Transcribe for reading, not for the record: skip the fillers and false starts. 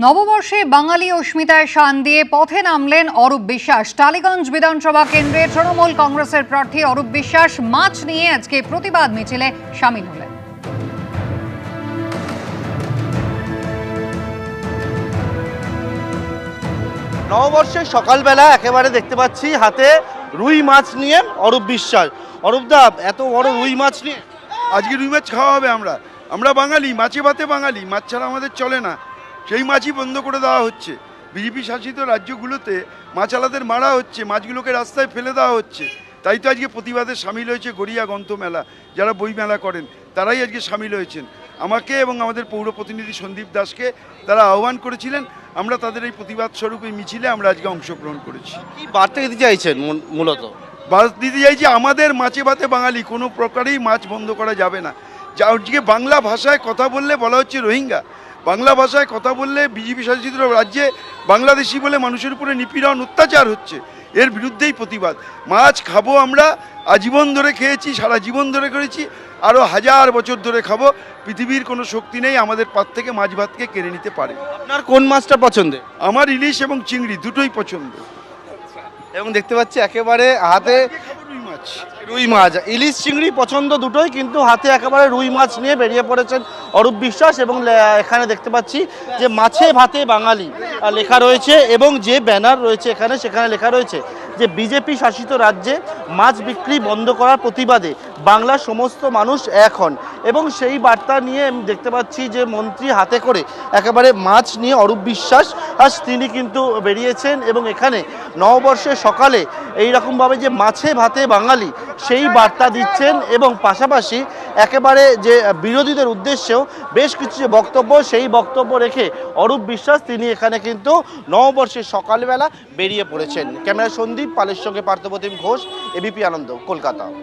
নববর্ষে বাঙালি অস্মিতায় শান দিয়ে পথে নামলেন অরূপ বিশ্বাস। টালিগঞ্জ বিধানসভা কেন্দ্রে তৃণমূল কংগ্রেসের প্রার্থী অরূপ বিশ্বাস মাছ নিয়ে আজকে প্রতিবাদ মিছিলে শামিল হলেন। নববর্ষের সকালবেলা একেবারে দেখতে পাচ্ছি হাতে রুই মাছ নিয়ে অরূপ বিশ্বাস। অরূপদা, এত বড় রুই মাছ নিয়ে আজকে রুই মাছ খাওয়া হবে। আমরা বাঙালি, মাছে ভাতে বাঙালি, মাছ ছাড়া আমাদের চলে না। সেই মাছই বন্ধ করে দেওয়া হচ্ছে। বিজেপি শাসিত রাজ্যগুলোতে মাছ আলাদের মারা হচ্ছে, মাছগুলোকে রাস্তায় ফেলে দেওয়া হচ্ছে। তাই তো আজকে প্রতিবাদে সামিল হয়েছে গড়িয়া গ্রন্থমেলা, যারা বই মেলা করেন তারাই আজকে সামিল হয়েছেন। আমাকে এবং আমাদের পৌর প্রতিনিধি সন্দীপ দাসকে তারা আহ্বান করেছিলেন। আমরা তাদের এই প্রতিবাদ স্বরূপ এই মিছিলে আমরা আজকে অংশগ্রহণ করেছি। কি বার্তা দিতে চাইছেন মূলত? বার্তা দিতে চাইছি, আমাদের মাছে ভাতে বাঙালি, কোনো প্রকারেই মাছ বন্ধ করা যাবে না। যা আজকে বাংলা ভাষায় কথা বললে বলা হচ্ছে রোহিঙ্গা, বাংলা ভাষায় কথা বললে বিজেপি শাসিত রাজ্যে বাংলাদেশি বলে মানুষের উপরে নিপীড়ন অত্যাচার হচ্ছে। এর বিরুদ্ধেই প্রতিবাদ। মাছ খাবো, আমরা আজীবন ধরে খেয়েছি, সারা জীবন ধরে করেছি, আরও হাজার বছর ধরে খাবো। পৃথিবীর কোনো শক্তি নেই আমাদের পাত থেকে মাছ ভাতকে কেড়ে নিতে পারে। আপনার কোন মাছটা পছন্দের? আমার ইলিশ এবং চিংড়ি দুটোই পছন্দ। এবং দেখতে পাচ্ছি একেবারে হাতে রুই মাছ, রুই মাছ, ইলিশ চিংড়ি পছন্দ দুটোই, কিন্তু হাতে একেবারে রুই মাছ নিয়ে বেরিয়ে পড়েছেন অরূপ বিশ্বাস। এবং এখানে দেখতে পাচ্ছি যে মাছে ভাতে বাঙালি লেখা রয়েছে, এবং যে ব্যানার রয়েছে এখানে, সেখানে লেখা রয়েছে যে বিজেপি শাসিত রাজ্যে মাছ বিক্রি বন্ধ করার প্রতিবাদে বাংলার সমস্ত মানুষ এক হন। এবং সেই বার্তা নিয়ে আমি দেখতে পাচ্ছি যে মন্ত্রী হাতে করে একেবারে মাছ নিয়ে অরূপ বিশ্বাস তিনি কিন্তু বেরিয়েছেন। এবং এখানে নববর্ষের সকালে এইরকমভাবে যে মাছে ভাতে বাঙালি সেই বার্তা দিচ্ছেন, এবং পাশাপাশি একেবারে যে বিরোধীদের উদ্দেশ্যেও বেশ কিছু যে বক্তব্য, সেই বক্তব্য রেখে অরূপ বিশ্বাস তিনি এখানে কিন্তু নববর্ষের সকালবেলা বেরিয়ে পড়েছেন। ক্যামেরা সন্দীপ পালের সঙ্গে পার্থপ্রতিম ঘোষ, এবিপি আনন্দ, কলকাতা।